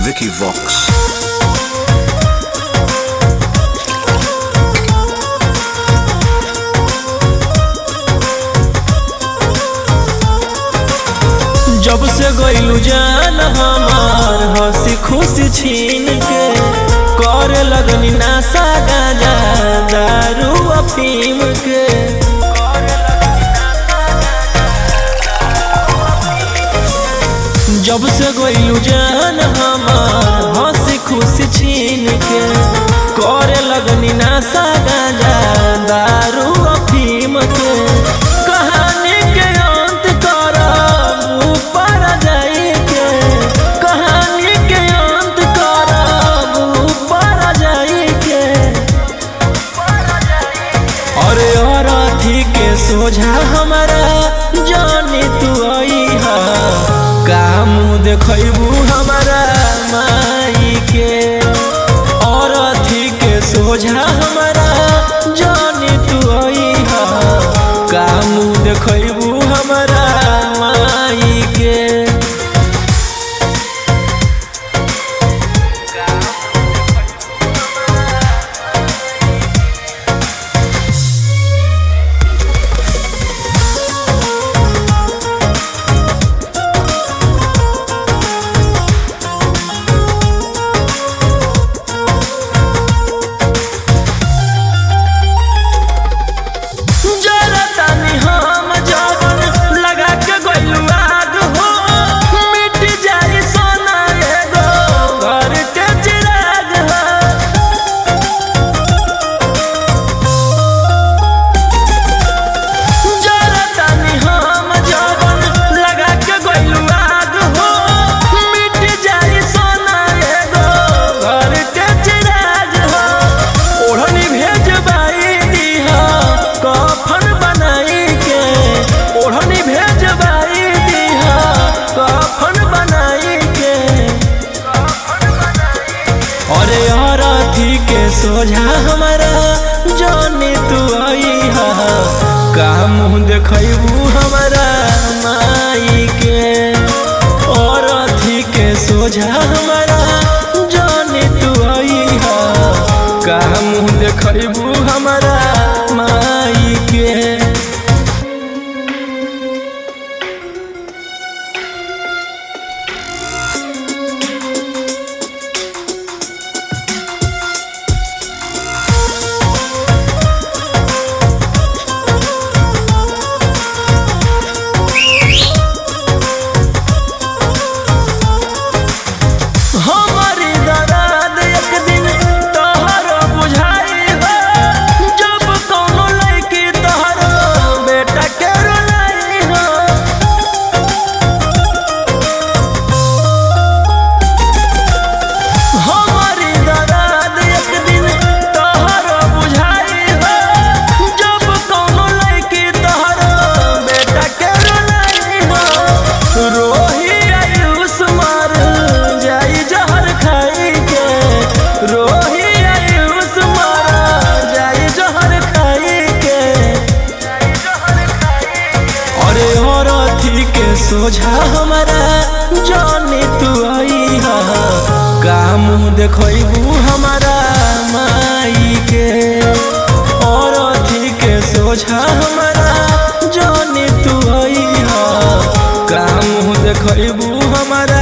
Vicky Vox. जब से गइलू जान हमार हंसी खुशी छीन के करे लगनी नशा गांजा दारू अफीम के। जब से गइलू जान हमार हंसी खुशी छीन के करे लगनी नशा गांजा दारू अफीम के। कहानी के अंत करब ऊपर जाई के, कहानी के अंत करब ऊपर जाई के। अरे अरथी के सोझा हमारा जानी तू आई हा, का मुँह देखबू हमारा माई के। और अथी के सोझा हमारा जानी तू आई हा, का मुँह देखबू हमारा माई के। सोझा हमारा जानी तू आई हा, का मुँह देखबू हमारा माई के। और अथी के सोझा हमारा जानी तू आई हा, का मुँह देखबू हमारा माई के। सोझा हमारा जानी तू आई हा, का मुँह देखबू हमारा माई के। और अथी के सोझा हमारा जानी तू आई हा, का मुँह देखबू हमारा